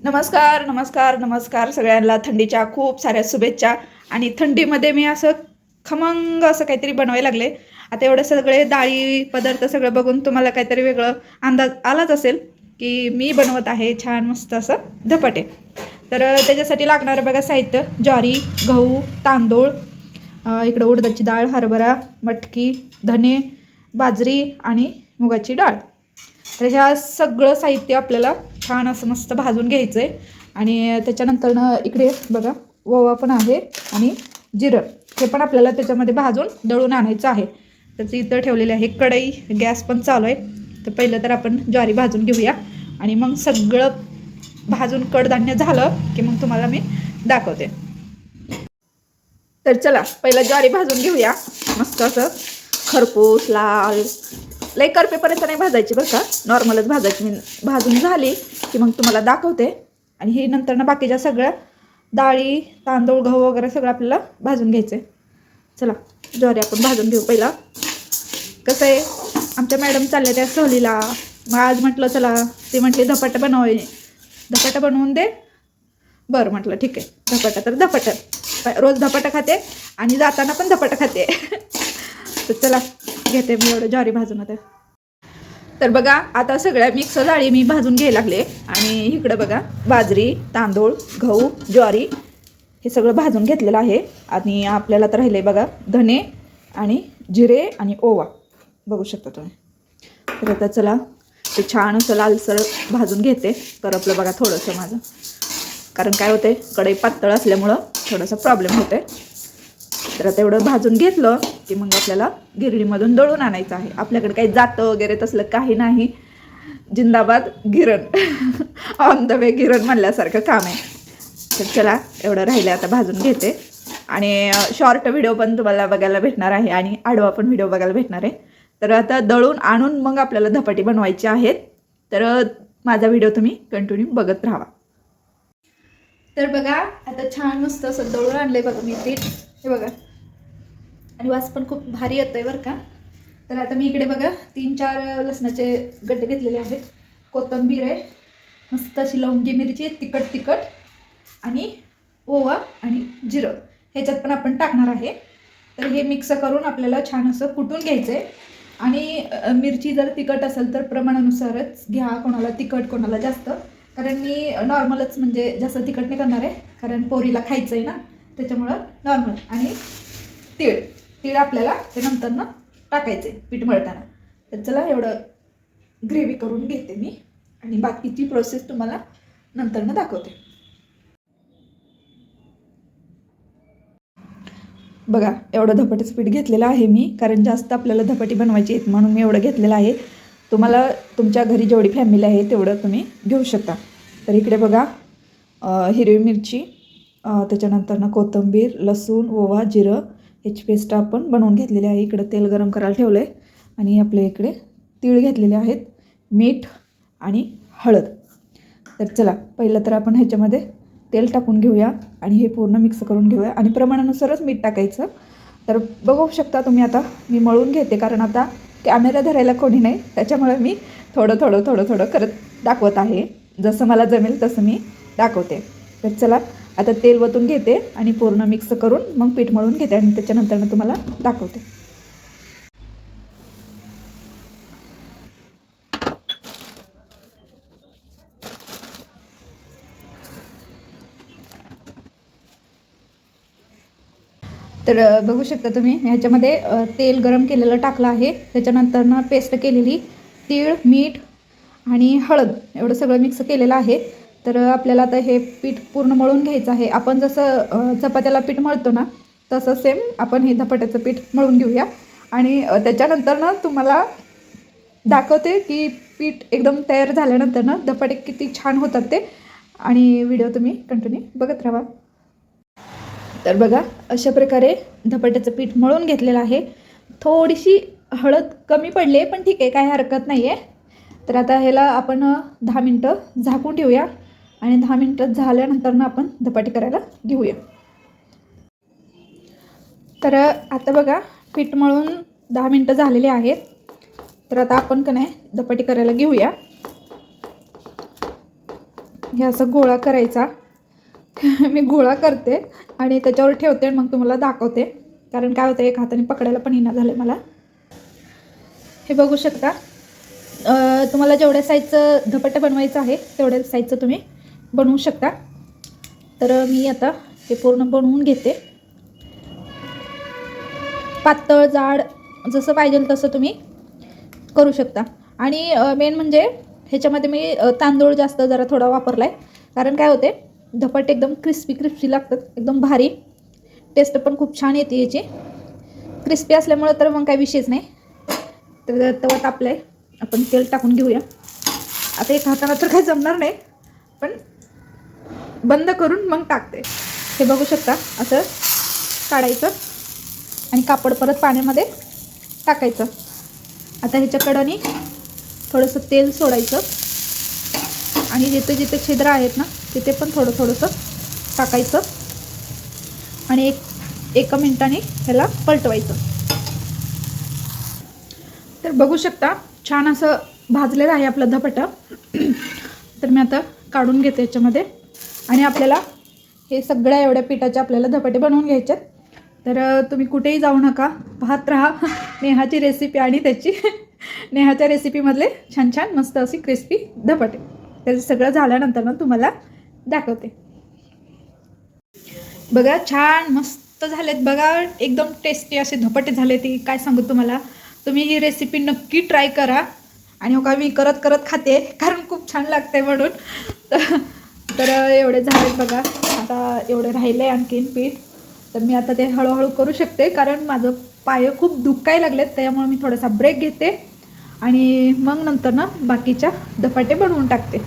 नमस्कार नमस्कार नमस्कार सगळ्यांना थंडीच्या खूप साऱ्या शुभेच्छा. आणि थंडीमध्ये मी असं खमंग असं काहीतरी बनवायला लागले. आता एवढे सगळे डाळी पदार्थ सगळं बघून तुम्हाला काहीतरी वेगळं अंदाज आलाच असेल की मी बनवत आहे छान मस्त असं धपाटे. तर त्याच्यासाठी लागणारं बघा साहित्य: ज्वारी, गहू, तांदूळ, इकडं उडदाची डाळ, हरभरा, मटकी, धने, बाजरी आणि मुगाची डाळ. तर ह्या सगळं साहित्य आपल्याला छान असं मस्त भाजून घ्यायचं आहे. आणि त्याच्यानंतर इकडे बघा ओवा पण आहे आणि जिरं हे पण आपल्याला त्याच्यामध्ये भाजून दळून आणायचं आहे. तर इथं ठेवलेले आहे कढई, गॅस पण चालू आहे. तर पहिलं तर आपण ज्वारी भाजून घेऊया आणि मग सगळं भाजून कडधान्य झालं की मग तुम्हाला मी दाखवते. तर चला पहिलं ज्वारी भाजून घेऊया मस्त असं खरपूस लाल. लई करपेपर्यंत नाही भाजायची बरं का, नॉर्मलच भाजायची. मी भाजून झाली की मग तुम्हाला दाखवते. आणि ही नंतर ना बाकीच्या सगळ्या डाळी, तांदूळ, गहू वगैरे सगळं आपल्याला भाजून घ्यायचं आहे. चला ज्वारी आपण भाजून घेऊ पहिला. कसं आहे, आमच्या मॅडम चालल्या त्या सहलीला. मग आज म्हटलं चला, ते म्हटले धपाटा धपाटा बनवून दे. बरं म्हटलं ठीक आहे, धपाटा तर धपाटा. रोज धपाटा खाते आणि जाताना पण धपाटा खाते. तर चला घेते मी एवढं ज्वारी भाजून. आता तर बघा आता सगळ्या मिक्स डाळी मी भाजून घ्यायला लागले. आणि इकडं बघा बाजरी, तांदूळ, गहू, ज्वारी हे सगळं भाजून घेतलेलं आहे. आणि आपल्याला तर राहिले बघा धने आणि जिरे आणि ओवा, बघू शकता तुम्ही. तर आता चला ते छान असं लालसर भाजून घेते. करपलं बघा थोडंसं माझं, कारण काय होते कढई पातळ असल्यामुळं थोडासा प्रॉब्लेम होते. तर आता एवढं भाजून घेतलं की मग आपल्याला गिरणीमधून दळून आणायचं आहे. आपल्याकडे काही जातं वगैरे तसलं काही नाही. जिंदाबाद गिरण. ऑन द वे गिरण म्हणल्यासारखं काम आहे. तर चला एवढं राहिलं आता भाजून घेते. आणि शॉर्ट व्हिडिओ पण तुम्हाला बघायला भेटणार आहे आणि आडवा पण व्हिडिओ बघायला भेटणार आहे. तर आता दळून आणून मग आपल्याला धपाटी बनवायची आहेत. तर माझा व्हिडिओ तुम्ही कंटिन्यू बघत राहा. तर बघा आता छान मस्त असं दळून आणलंय बघा मी पीठ, हे बघा. आणि वास पण खूप भारी येतोय बरं का. तर आता मी इकडे बघा 3-4 लसणाचे गड्डे घेतलेले आहेत. कोथिंबीर आहे, मस्त अशी लवंगी मिरची, तिखट आणि ओवा आणि जिरं ह्याच्यात पण आपण टाकणार आहे. तर हे मिक्स करून आपल्याला छान असं कुटून घ्यायचं आहे. आणि मिरची जर तिखट असेल तर प्रमाणानुसारच घ्या, कोणाला तिखट कोणाला जास्त. कारण मी नॉर्मलच म्हणजे जास्त तिखट नाही करणार आहे, कारण पोरीला खायचं आहे ना, त्याच्यामुळं नॉर्मल. आणि तीळ आपल्याला ते नंतर टाकायचे पीठ मळताना. तर चला एवढं ग्रेव्ही करून घेते मी आणि बाकीची प्रोसेस तुम्हाला नंतर दाखवते. बघा एवढं धपाट्याचं पीठ घेतलेलं आहे मी, कारण जास्त आपल्याला धपाटी बनवायची आहेत म्हणून मी एवढं घेतलेलं आहे. तुम्हाला तुमच्या घरी जेवढी फॅमिली आहे तेवढं तुम्ही घेऊ शकता. तर इकडे बघा हिरवी मिरची, त्याच्यानंतर कोथिंबीर, लसूण, ओवा, जिरं ह्याची पेस्ट आपण बनवून घेतलेली आहे. इकडे तेल गरम करायला ठेवलं आहे. आणि आपल्या इकडे तीळ घेतलेले आहेत, मीठ आणि हळद. तर चला पहिलं तर आपण ह्याच्यामध्ये तेल टाकून घेऊया आणि हे पूर्ण मिक्स करून घेऊया. आणि प्रमाणानुसारच मीठ टाकायचं. तर बघू शकता तुम्ही, आता मी मळून घेते कारण आता कॅमेरा धरायला कोणी नाही, त्याच्यामुळे मी थोडं करत दाखवत आहे. जसं मला जमेल तसं मी दाखवते. तर चला आता तेल वतून घेते आणि पूर्ण मिक्स करून मग पीठ मळून घेते आणि त्याच्यानंतर तुम्हाला दाखवते. तर बघू शकता तुम्ही ह्याच्यामध्ये तेल गरम केलेलं टाकलं आहे. त्याच्यानंतर पेस्ट केलेली तीळ, मीठ आणि हळद एवढं सगळं मिक्स केलेलं आहे. तर आपल्याला आता हे पीठ पूर्ण मळून घ्यायचं आहे. आपण जसं चपात्याला पीठ मळतो ना, तसं सेम आपण हे धपाट्याचं पीठ मळून घेऊया. आणि त्याच्यानंतर तुम्हाला दाखवते की पीठ एकदम तयार झाल्यानंतर धपाटे किती छान होतात ते. आणि व्हिडिओ तुम्ही कंटिन्यू बघत राहा. तर बघा अशा प्रकारे धपाट्याचं पीठ मळून घेतलेलं आहे. थोडीशी हळद कमी पडली आहे पण ठीक आहे, काही हरकत नाही आहे. तर आता ह्याला आपण 10 मिनटं झाकून ठेवूया आणि 10 मिनटं झाल्यानंतर आपण धपाटे करायला घेऊया. तर आता बघा पीठ मळून 10 मिनटं झालेले आहेत. तर आता आपण का नाही धपाटे करायला घेऊया. हे असं गोळा करायचा. मी गोळा करते आणि त्याच्यावर ठेवते आणि मग तुम्हाला दाखवते, कारण काय होतं एक हाताने पकडायला पण येईना झालं मला. हे बघू शकता. तुम्हाला जेवढ्या साईजचं धपाटं बनवायचं आहे तेवढ्या साईजचं तुम्ही बनवू शकता. तर मी आता हे पूर्ण बनवून घेते. पातळ जाड जसं पाहिजे तसं तुम्ही करू शकता. आणि मेन म्हणजे ह्याच्यामध्ये मी तांदूळ जास्त जरा थोडा वापरला आहे, कारण काय होते धपाटे एकदम क्रिस्पी लागतात, एकदम भारी टेस्ट पण खूप छान येते याची. क्रिस्पी असल्यामुळं तर मग काही विषयच नाही. तर तवा तापला आहे, आपण तेल टाकून घेऊया. आता एक हाताला तर काही जमणार नाही, पण बंद करून मग टाकते. हे बघू शकता, असं काढायचं आणि कापड परत पाण्यामध्ये टाकायचं. आता ह्याच्या कडेने थोडंसं तेल सोडायचं आणि जिथे जिथे छिद्र आहेत ना तिथे पण थोडंसं टाकायचं आणि एका मिनिटाने ह्याला पलटवायचं. तर बघू शकता छान असं भाजलेलं आहे आपलं धपाटं. तर मी आता काढून घेते याच्यामध्ये. आणि आपल्याला हे सगळ्या एवढ्या पिठाचे आपल्याला धपाटे बनवून घ्यायचे. तर तुम्ही कुठेही जाऊ नका, पाहत राहा नेहाची रेसिपी आणि त्याची नेहाच्या रेसिपीमधले छान छान मस्त अशी क्रिस्पी धपाटे. त्याचं सगळं झाल्यानंतर ना तुम्हाला दाखवते. बघा छान मस्त झालेत बघा, एकदम टेस्टी असे धपाटे झाले. ती काय सांगू तुम्हाला, तुम्ही ही रेसिपी नक्की ट्राय करा. आणि हो का मी करत खाते, कारण खूप छान लागते म्हणून. तर एवढे झालेत बघा. आता एवढे राहिले आणखीन पीठ. तर मी आता ते हळूहळू करू शकते, कारण माझं पाय खूप दुखायला लागलेत. त्यामुळे मी थोडासा ब्रेक घेते आणि मग नंतर ना बाकीच्या धपाटे बनवून टाकते.